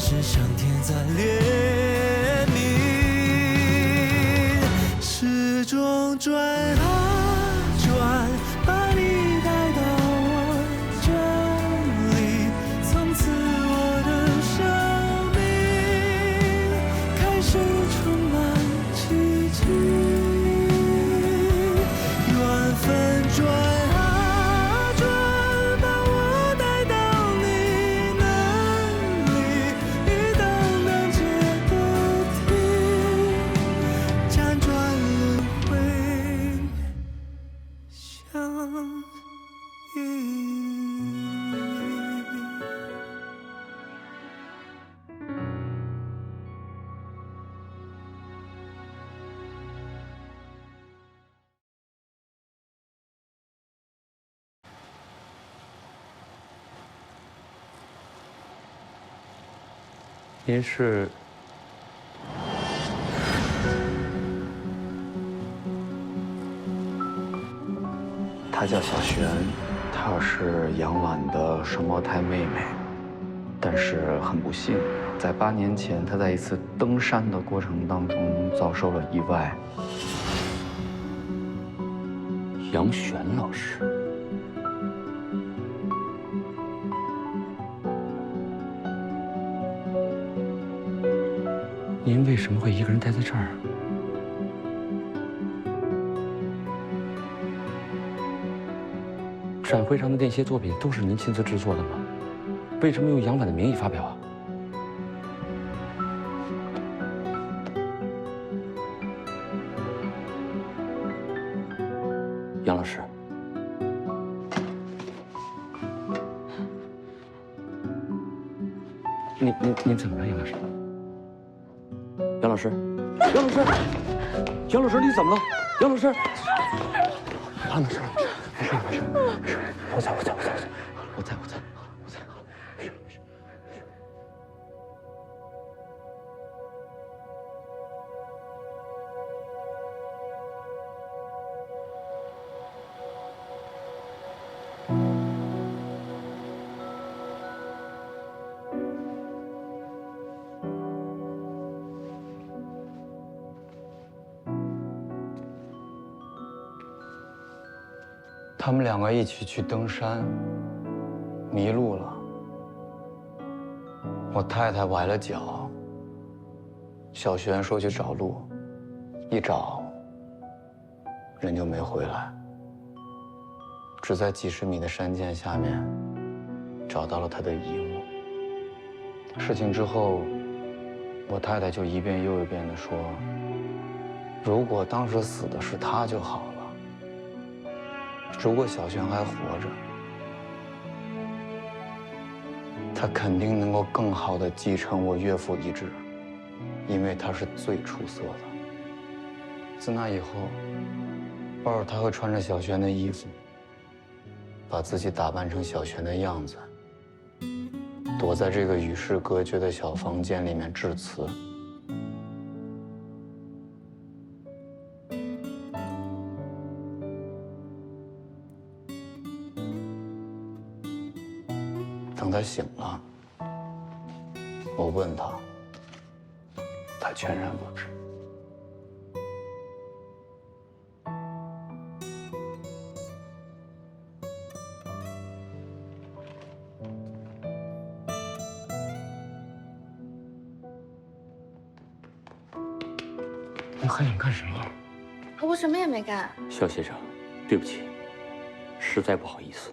是上天在怜悯，时钟转啊转，把你带到我这里，从此我的生命开始充满奇迹，缘分转啊转，把我带到你那里，一档档接的题，辗转轮回相依。您是？她叫小璇，她是杨婉的双胞胎妹妹，但是很不幸，在8年前，她在一次登山的过程当中遭受了意外。杨璇老师，您为什么会一个人待在这儿啊？展会上的那些作品都是您亲自制作的吗？为什么用杨婉的名义发表啊？杨老师，您怎么了，杨老师？杨老师，杨老师，杨老师，你怎么了？杨老师，杨老师，没事没事没事，我在。他们2个一起去登山，迷路了。我太太崴了脚，小璇说去找路，一找，人就没回来。只在几十米的山涧下面，找到了他的遗物。事情之后，我太太就一遍又一遍地说，如果当时死的是他就好了。如果小璇还活着，他肯定能够更好地继承我岳父遗志，因为他是最出色的。自那以后，偶尔他会穿着小璇的衣服，把自己打扮成小璇的样子，躲在这个与世隔绝的小房间里面致辞。等他醒了，我问他，他全然不知。你还想干什么？我什么也没干。肖先生，对不起，实在不好意思。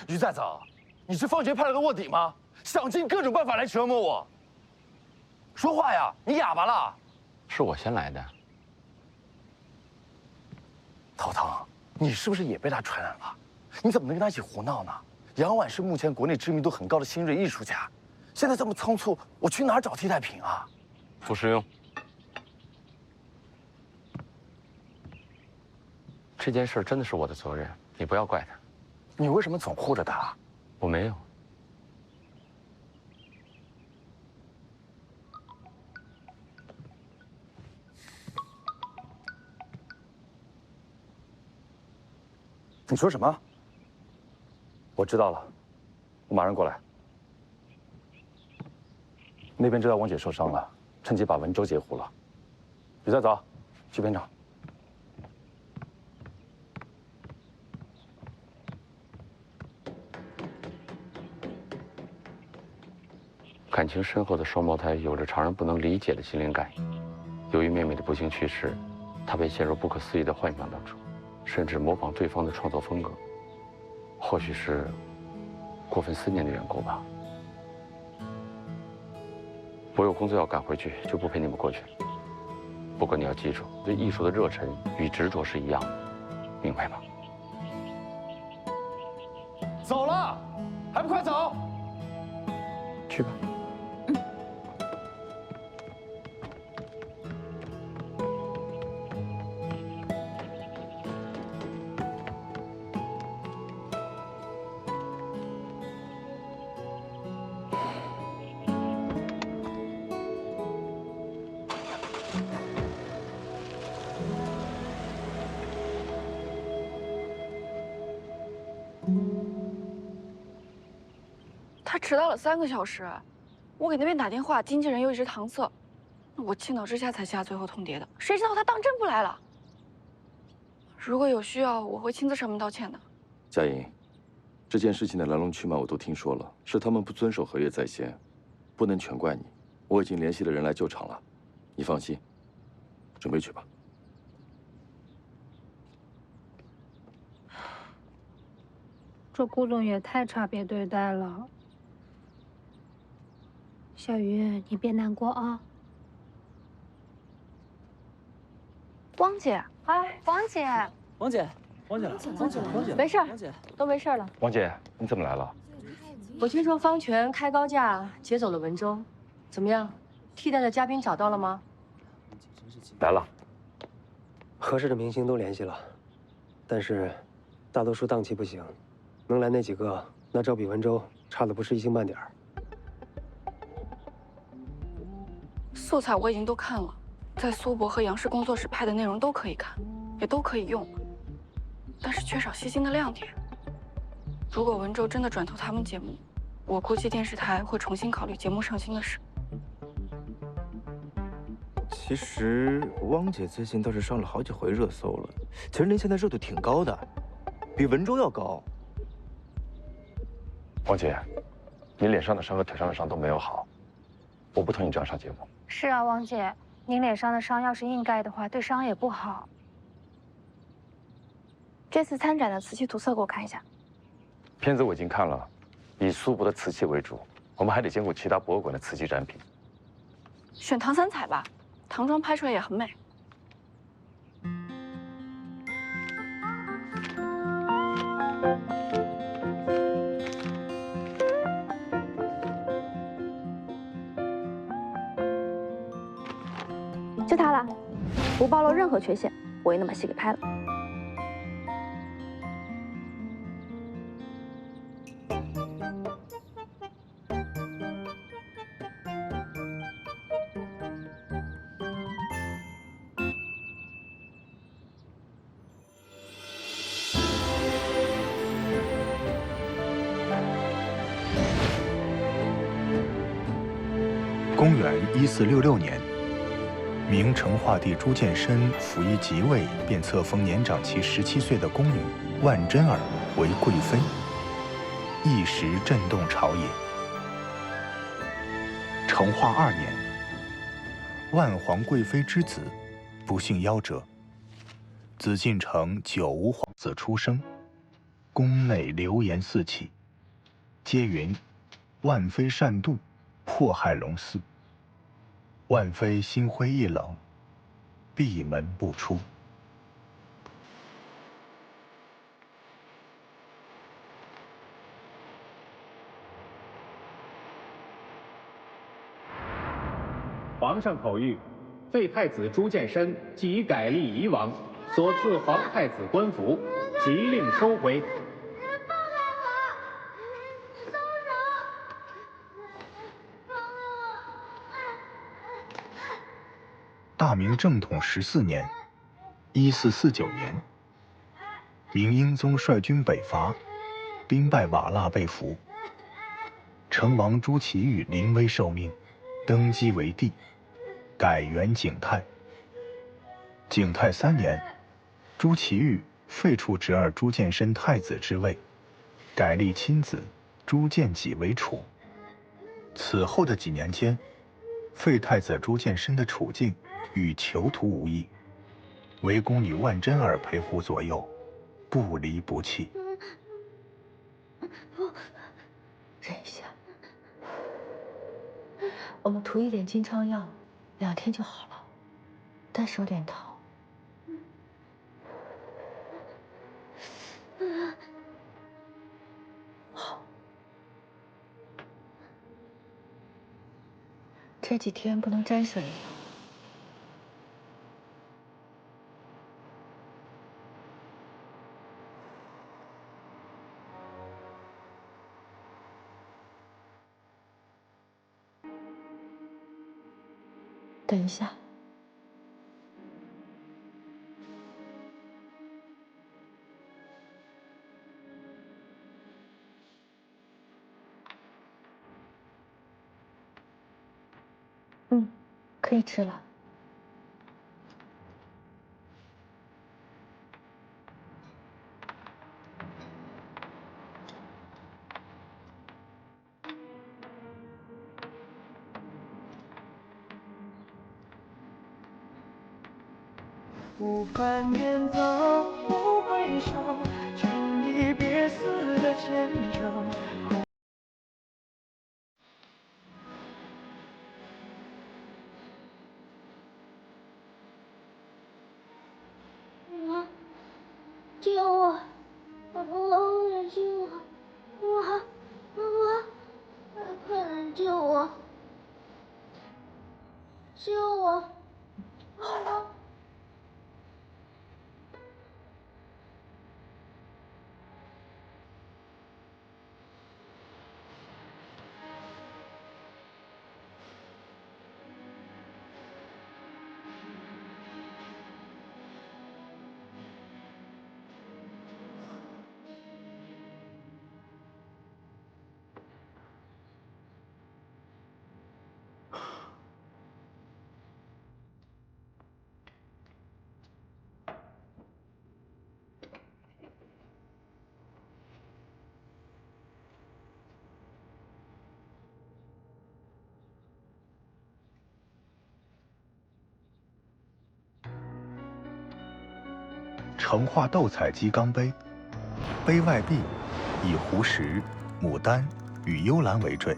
于在早，你是放学派来的卧底吗？想尽各种办法来折磨我。说话呀，你哑巴了？是我先来的。陶腾，你是不是也被他传染了？你怎么能跟他一起胡闹呢？杨婉是目前国内知名度很高的新锐艺术家，现在这么仓促，我去哪儿找替代品啊？傅师兄，这件事真的是我的责任，你不要怪他。你为什么总护着他？我没有。你说什么？我知道了，我马上过来。那边知道王姐受伤了，趁机把文州截胡了。你再走，去片场。感情深厚的双胞胎有着常人不能理解的心灵感应。由于妹妹的不幸去世，她被陷入不可思议的幻想当中，甚至模仿对方的创作风格。或许是过分思念的缘故吧。我有工作要赶回去，就不陪你们过去了。不过你要记住，对艺术的热忱与执着是一样的，明白吗？走了，还不快走！去吧。他迟到了3个小时，我给那边打电话，经纪人又一直搪塞，我气恼之下才下最后通牒的。谁知道他当真不来了。如果有需要，我会亲自上门道歉的。佳莹，这件事情的来龙去脉我都听说了，是他们不遵守合约在先，不能全怪你。我已经联系了人来救场了，你放心，准备去吧。这顾总也太差别对待了。小鱼，你别难过啊。汪姐，哎，王姐，王姐，王姐，没事儿，王姐，都没事了。王姐，你怎么来了？我听说方泉开高价劫走了文州，怎么样？替代的嘉宾找到了吗？来了。合适的明星都联系了，但是大多数档期不行，能来那几个，那照比文州差的不是一星半点儿。素材我已经都看了，在苏博和杨氏工作室拍的内容都可以看，也都可以用，但是缺少细心的亮点。如果文州真的转投他们节目，我估计电视台会重新考虑节目上新的事。其实汪姐最近倒是上了好几回热搜了，其实您现在热度挺高的，比文州要高。王姐，你脸上的伤和腿上的伤都没有好，我不同意这样上节目。是啊，王姐，您脸上的伤要是硬盖的话，对伤也不好。这次参展的瓷器图册给我看一下。片子我已经看了，以苏博的瓷器为主，我们还得兼顾其他博物馆的瓷器展品。选唐三彩吧，唐装拍出来也很美。就它了，不暴露任何缺陷，我也能把戏给拍了。公元1466年，明成化帝朱见深甫一即位，便册封年长其17岁的宫女万贞儿为贵妃，一时震动朝野。成化2年，万皇贵妃之子不幸夭折，紫禁城久无皇子出生，宫内流言四起，皆云万妃擅妒，迫害龙嗣。万妃心灰意冷，闭门不出。皇上口谕，废太子朱见深即改立夷王，所赐皇太子官服，即令收回。大明正统14年，1449年，明英宗率军北伐，兵败瓦剌被俘。成王朱祁钰临危受命，登基为帝，改元景泰。景泰3年，朱祁钰废黜侄儿朱见深太子之位，改立亲子朱见济为储。此后的几年间，废太子朱见深的处境与囚徒无异，唯宫女万贞儿陪护左右，不离不弃。忍一下，我们涂一点金疮药，2天就好了，单手点头。好，这几天不能沾水。等一下，可以吃了。不翻远走，不回首，情离别死的牵手。救我！我救我！快来救我！救我！好了。成化斗彩鸡缸杯，杯外壁以湖石、牡丹与幽兰为缀，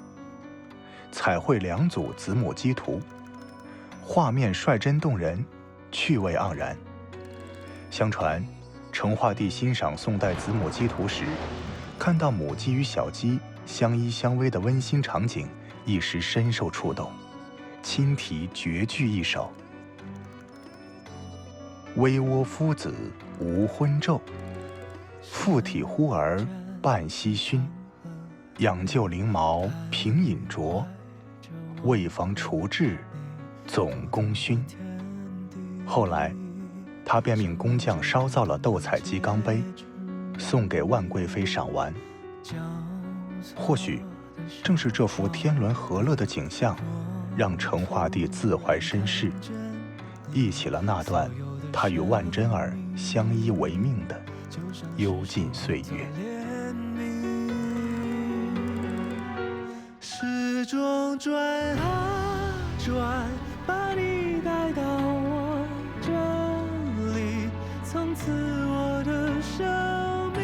彩绘2组子母鸡图，画面率真动人，趣味盎然。相传，成化帝欣赏宋代子母鸡图时，看到母鸡与小鸡相依相偎的温馨场景，一时深受触动，亲题绝句一首：微窝夫子无昏昼，附体忽儿半息熏。养就灵毛平饮浊，为防除滞总功勋。后来，他便命工匠烧造了斗彩鸡缸杯，送给万贵妃赏玩。或许，正是这幅天伦和乐的景象，让成化帝自怀身世，忆起了那段他与万贞儿相依为命的幽静岁月。时钟转啊转，把你带到我这里，从此我的生命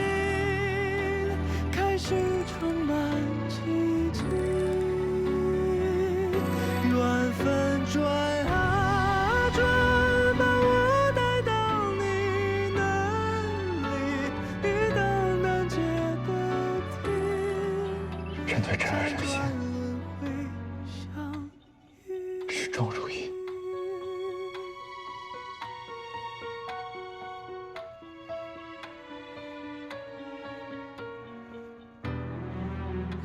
开始充满奇迹。缘分转啊转，把我带到你那里，一等等结的天。朕对贞儿的心始终如一。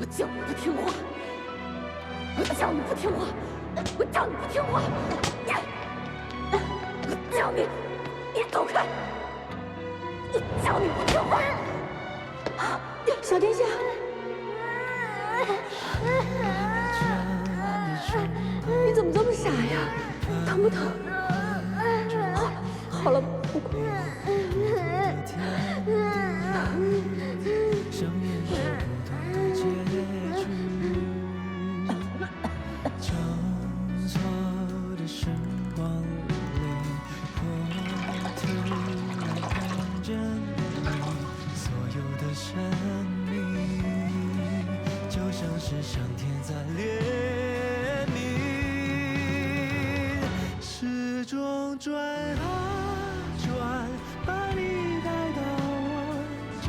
我叫你不听话，我叫你不听话，我叫你不听话，我叫你，你走开！我叫你不听话！小殿下，你怎么这么傻呀？疼不疼？好了，不哭。是上天在怜悯，时钟转啊转，把你带到我这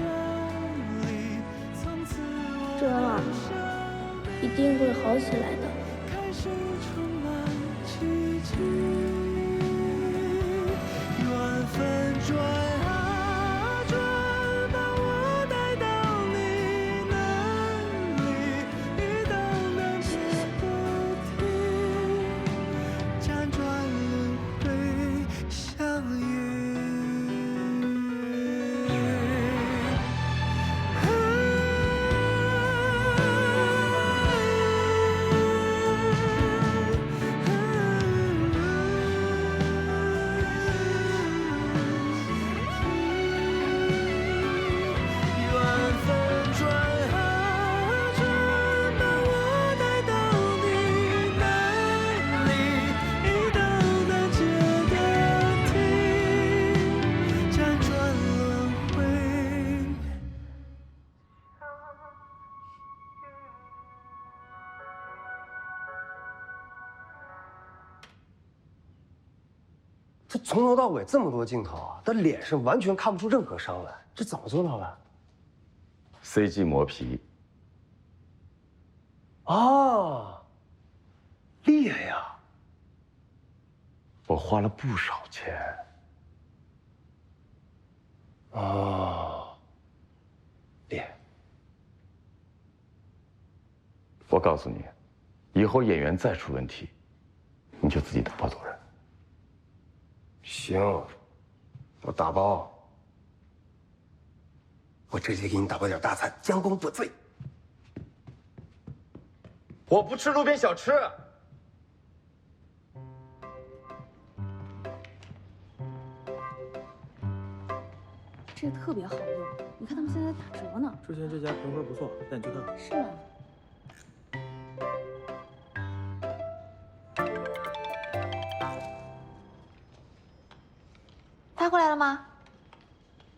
里，从此我哲儿，一定会好起来的。开始充满奇迹，缘分转啊转，把我带到你那里。辗转轮回相遇。缘分转啊转，把我带到你那里，一道难解的题，辗转轮回。这从头到尾这么多镜头啊，他脸上完全看不出任何伤来，这怎么做到的？CG 磨皮。啊，厉害呀！我花了不少钱。哦，厉害。我告诉你，以后演员再出问题，你就自己打包走人。行，我打包。我直接给你打包点大餐，将功补罪。我不吃路边小吃。这个特别好用，你看他们现在打折呢。之前这家评分不错，带你去看看。是啊。他回来了吗？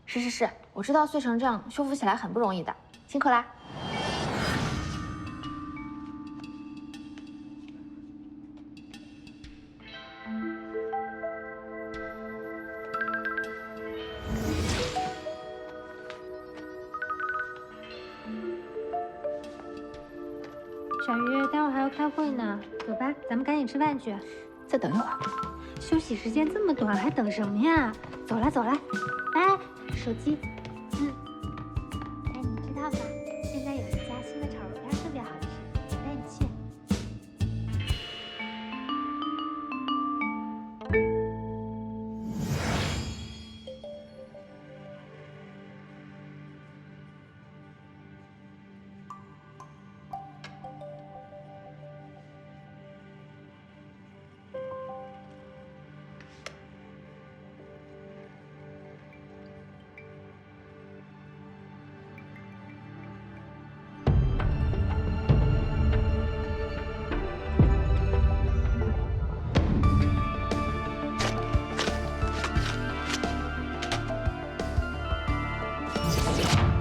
是，我知道碎成这样，修复起来很不容易的，辛苦啦。小鱼，待会儿还要开会呢，走吧，咱们赶紧吃饭去。再等一会儿。休息时间这么短，还等什么呀？走啦走啦！哎，手机。哎，你知道吗？现在有一家新的炒肉干特别好吃，我带你去。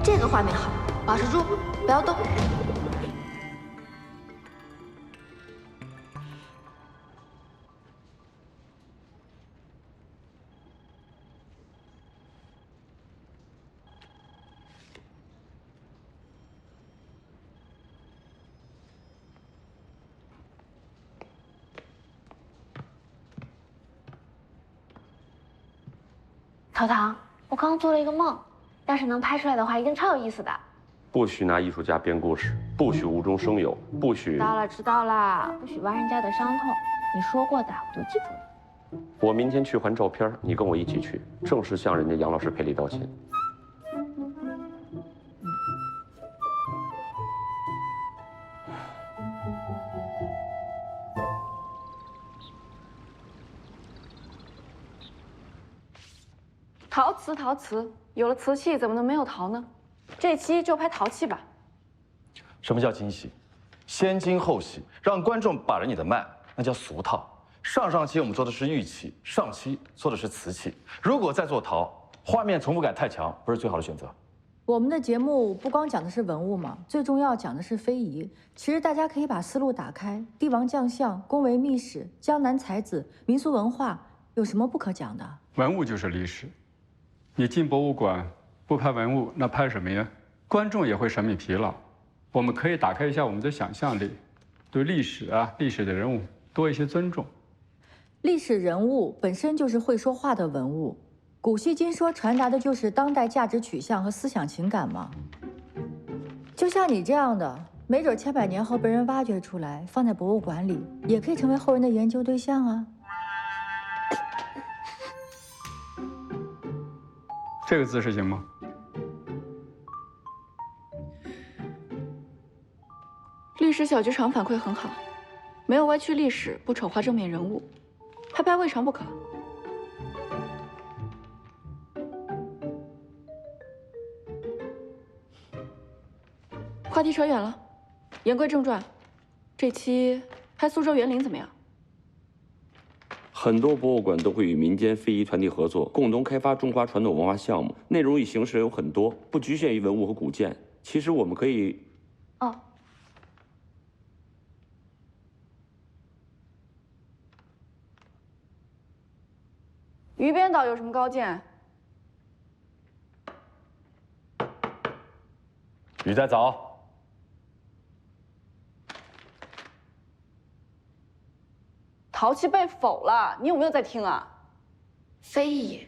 这个画面好，保持住，不要动。陶唐，我刚做了一个梦，要是能拍出来的话，一定超有意思的。不许拿艺术家编故事，不许无中生有，不许……知道了，不许挖人家的伤痛。你说过的，我都记住了。我明天去还照片，你跟我一起去，正式向人家杨老师赔礼道歉。陶瓷，陶瓷，有了瓷器，怎么能没有陶呢？这期就拍陶器吧。什么叫惊喜？先惊后喜，让观众把着你的脉，那叫俗套。上期我们做的是玉器，上期做的是瓷器。如果再做陶，画面重复感太强，不是最好的选择。我们的节目不光讲的是文物嘛，最重要讲的是非遗。其实大家可以把思路打开，帝王将相、宫闱秘史、江南才子、民俗文化，有什么不可讲的？文物就是历史，你进博物馆不拍文物，那拍什么呀？观众也会审美疲劳。我们可以打开一下我们的想象力，对历史的人物多一些尊重。历史人物本身就是会说话的文物，古戏今说传达的就是当代价值取向和思想情感嘛。就像你这样的，没准千百年后被人挖掘出来，放在博物馆里，也可以成为后人的研究对象啊。这个姿势行吗？历史小剧场反馈很好，没有歪曲历史，不丑化正面人物，拍未尝不可。话题扯远了，言归正传，这期拍苏州园林怎么样？很多博物馆都会与民间非遗团体合作，共同开发中华传统文化项目，内容与形式有很多，不局限于文物和古建。其实我们可以……哦。鱼边岛有什么高见？雨在早。陶器被否了，你有没有在听啊？非遗。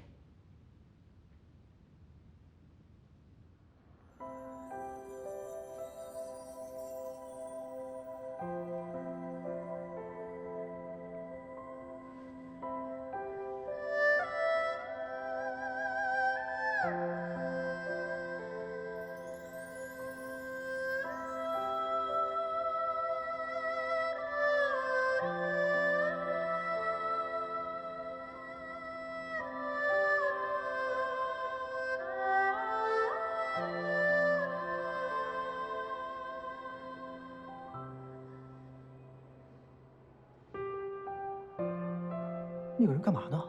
那个人干嘛呢？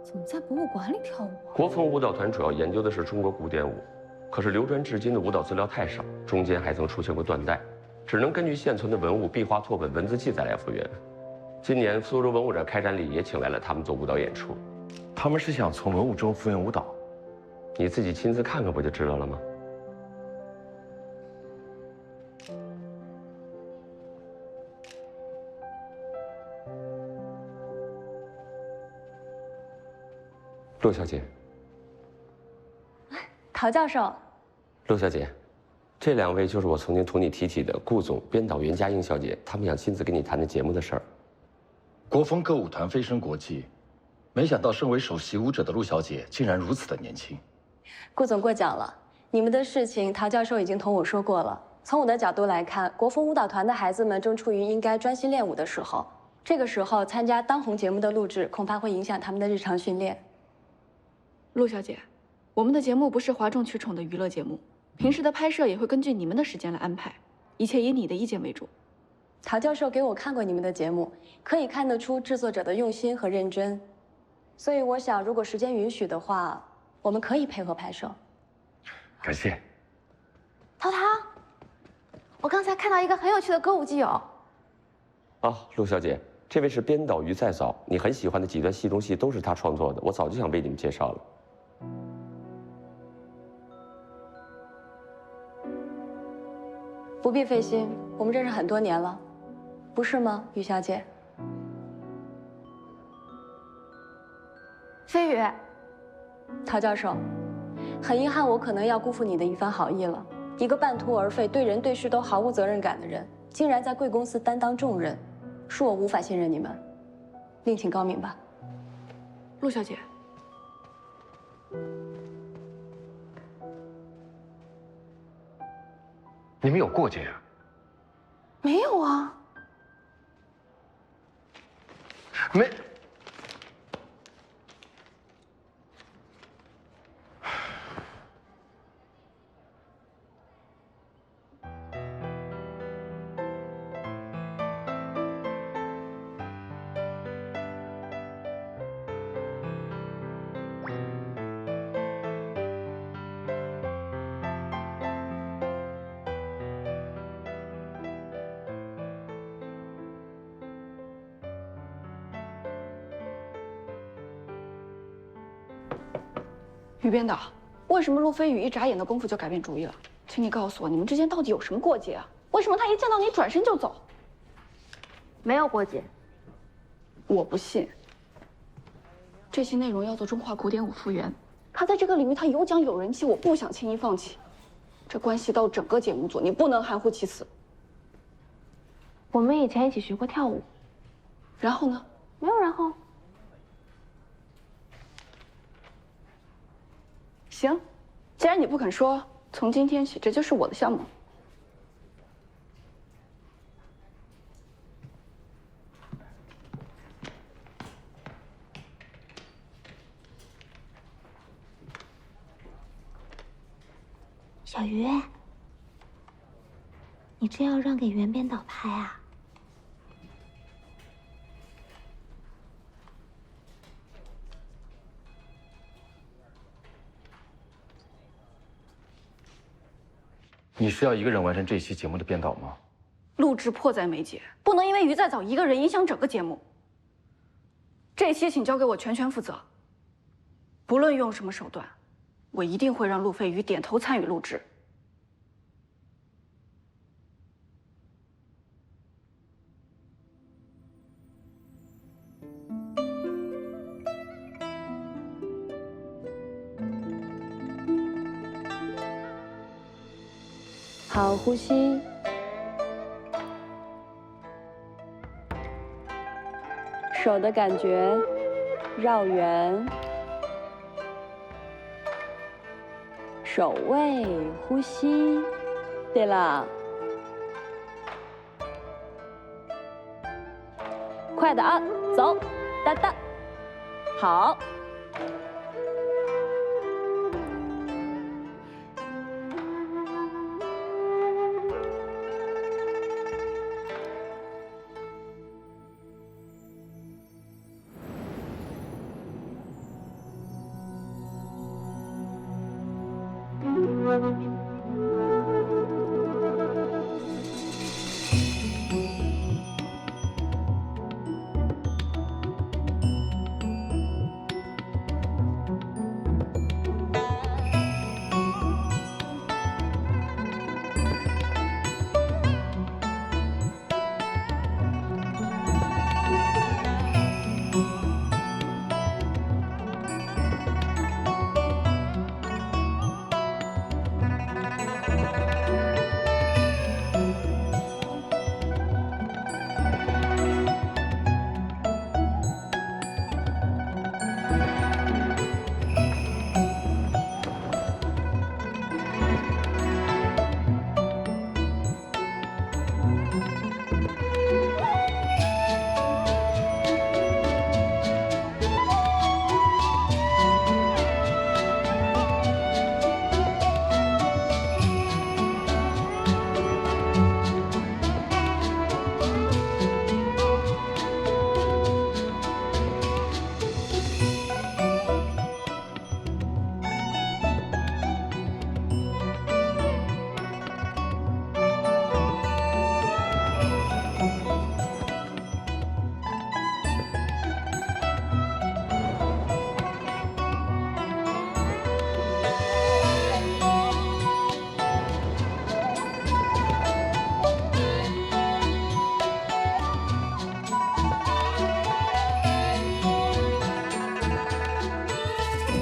怎么在博物馆里跳舞啊？国风舞蹈团主要研究的是中国古典舞，可是流传至今的舞蹈资料太少，中间还曾出现过断代，只能根据现存的文物、壁画、拓本、文字记载来复原。今年苏州文物展开展礼也请来了他们做舞蹈演出。他们是想从文物中复原舞蹈，你自己亲自看看不就知道了吗？陆小姐，陶教授，陆小姐，这两位就是我曾经同你提起的顾总、编导袁佳映小姐，他们想亲自跟你谈谈节目的事儿。国风歌舞团飞升国际，没想到身为首席舞者的陆小姐竟然如此的年轻。顾总过奖了，你们的事情陶教授已经同我说过了。从我的角度来看，国风舞蹈团的孩子们正处于应该专心练舞的时候，这个时候参加当红节目的录制，恐怕会影响他们的日常训练。陆小姐，我们的节目不是哗众取宠的娱乐节目，平时的拍摄也会根据你们的时间来安排，一切以你的意见为主。陶教授给我看过你们的节目，可以看得出制作者的用心和认真，所以我想，如果时间允许的话，我们可以配合拍摄。感谢。陶陶，我刚才看到一个很有趣的歌舞伎友。啊，陆小姐，这位是编导于在早，你很喜欢的几段戏中戏都是他创作的，我早就想为你们介绍了。不必费心，我们认识很多年了，不是吗，于小姐？飞宇，陶教授，很遗憾，我可能要辜负你的一番好意了。一个半途而废、对人对事都毫无责任感的人，竟然在贵公司担当重任，恕我无法信任你们，另请高明吧。陆小姐，你们有过节啊？没有啊。没。于编导，为什么陆飞宇一眨眼的功夫就改变主意了？请你告诉我，你们之间到底有什么过节啊？为什么他一见到你转身就走？没有过节。我不信。这期内容要做中华古典舞复原，他在这个领域他有奖有人气，我不想轻易放弃。这关系到整个节目组，你不能含糊其辞。我们以前一起学过跳舞，然后呢？没有然后。行，既然你不肯说，从今天起这就是我的项目。小鱼，你这要让给袁编导拍啊？你是要一个人完成这期节目的编导吗？录制迫在眉睫，不能因为于再早一个人影响整个节目。这期请交给我全权负责，不论用什么手段，我一定会让陆飞宇点头参与录制。好，呼吸。手的感觉，绕圆。手位，呼吸。对了，快的啊，走，哒哒，好。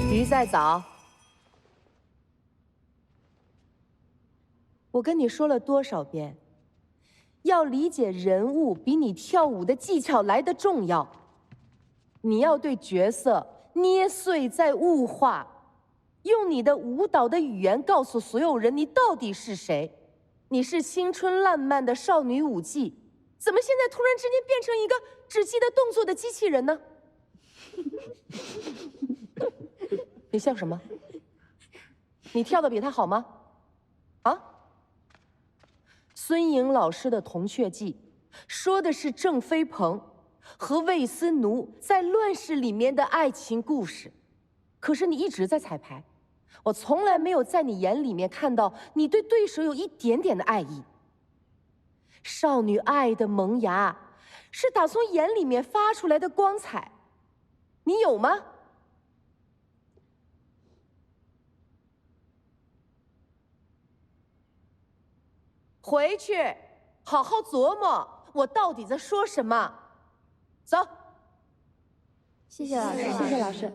鱼再早，我跟你说了多少遍，要理解人物比你跳舞的技巧来得重要。你要对角色捏碎再物化，用你的舞蹈的语言告诉所有人你到底是谁。你是青春烂漫的少女舞伎，怎么现在突然之间变成一个只记得动作的机器人呢？你笑什么？你跳的比他好吗？啊？孙颖老师的《铜雀记》说的是郑飞鹏和魏斯奴在乱世里面的爱情故事，可是你一直在彩排，我从来没有在你眼里面看到你对对手有一点点的爱意。少女爱的萌芽是打从眼里面发出来的光彩，你有吗？回去好好琢磨我到底在说什么。走。谢谢老师，谢谢老师。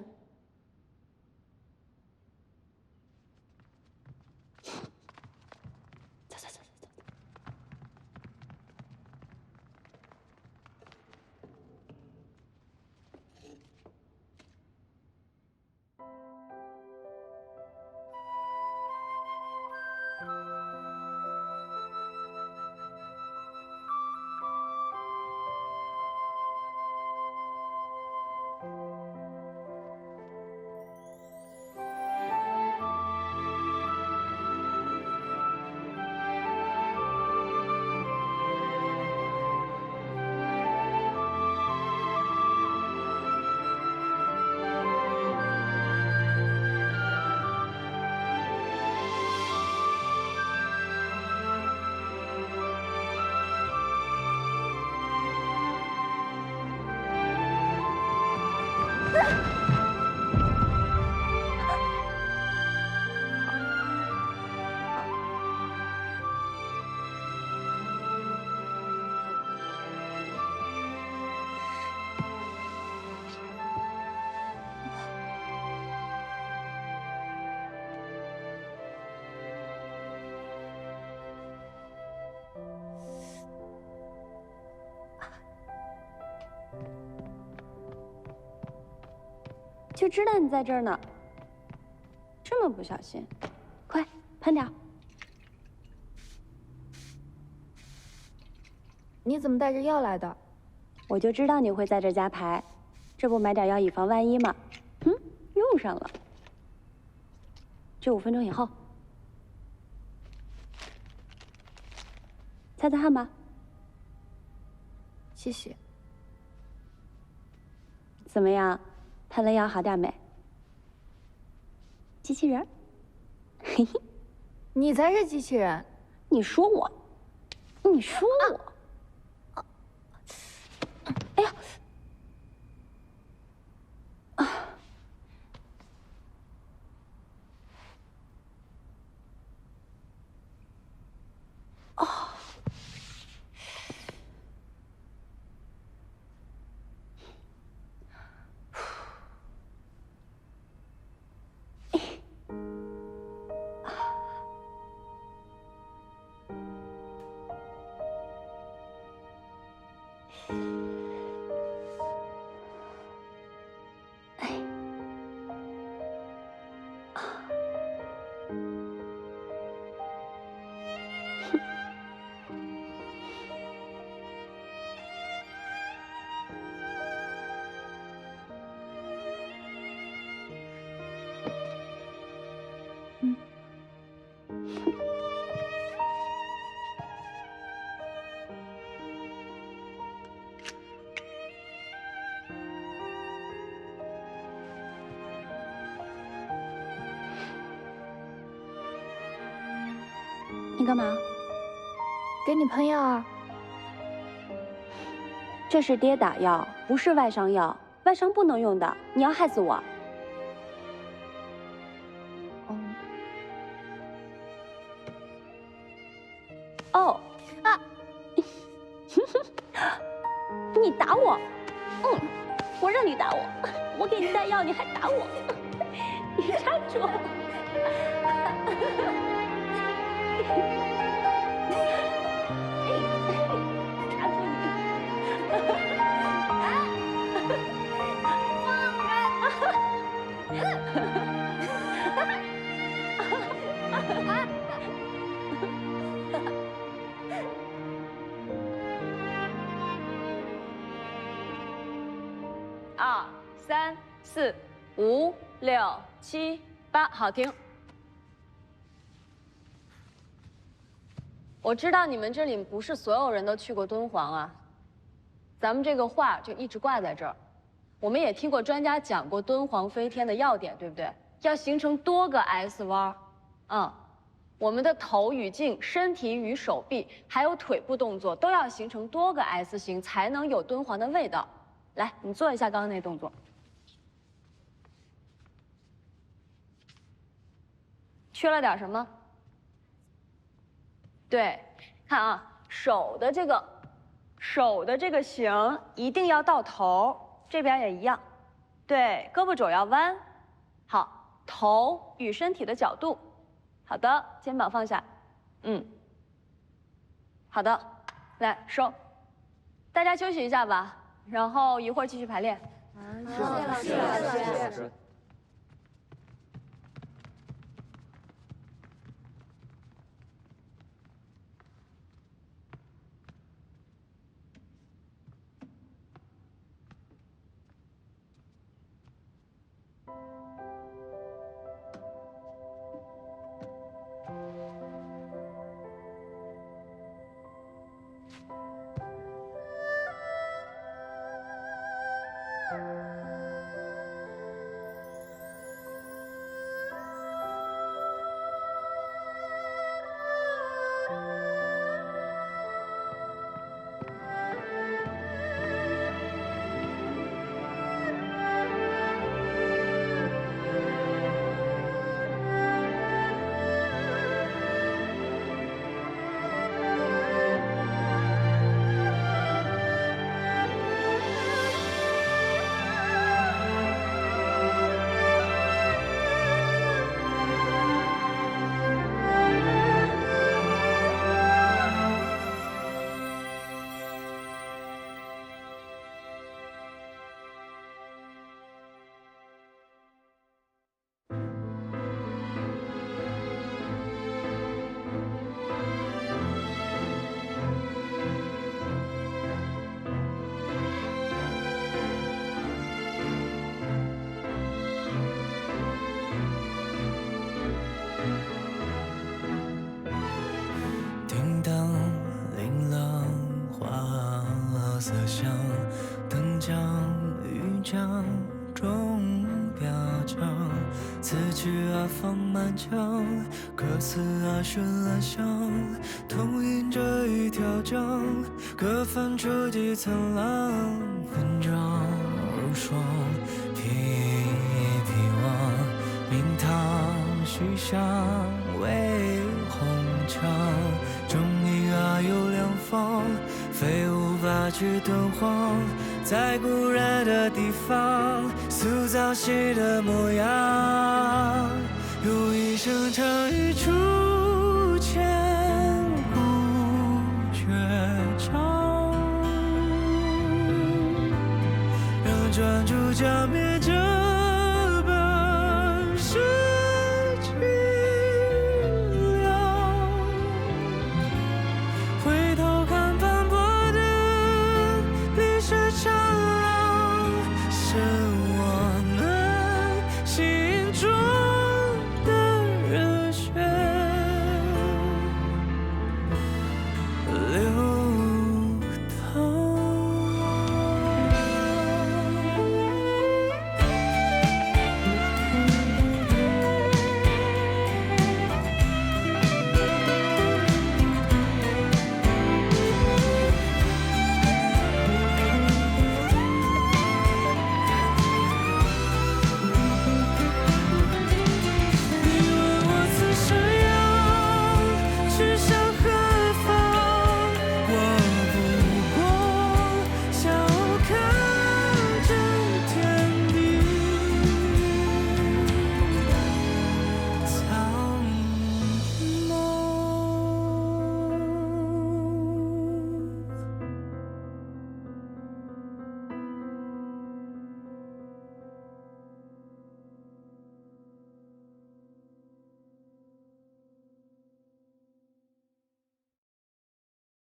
就知道你在这儿呢，这么不小心，快喷点。你怎么带着药来的？我就知道你会在这家排，这不买点药以防万一吗？用上了。就5分钟以后，擦擦汗吧。谢谢。怎么样？喷了药好点没？机器人？嘿嘿，你才是机器人！你说我，你说我，哎呀！你干嘛？给你喷药啊。这是跌打药，不是外伤药，外伤不能用的。你要害死我？哦啊！你打我？我让你打我，我给你带药，你还打我，你站住！ 2、3、4、5、6、7、8，好，停。我知道你们这里不是所有人都去过敦煌啊，咱们这个画就一直挂在这儿。我们也听过专家讲过敦煌飞天的要点，对不对？要形成多个 S 弯，我们的头与颈、身体与手臂，还有腿部动作都要形成多个 S 型，才能有敦煌的味道。来，你做一下刚刚那动作。缺了点什么？对，看啊，手的这个形一定要到头，这边也一样。对，胳膊肘要弯。好，头与身体的角度。好的，肩膀放下。好的，来收。大家休息一下吧，然后一会儿继续排练。是老师。叮当琳琅花色香，灯将玉桨钟表唱，此曲啊放满腔，歌词啊绚烂香，同饮着一条江，各泛出几层浪，分装如霜，披披望，明堂徐香为红墙，钟鸣啊有两方，非无法去敦煌，在故人的地方塑造戏的模样，有一声长语出千古绝唱，让专注浇灭这本是凄凉，回头看斑驳的历史长廊，是我们心中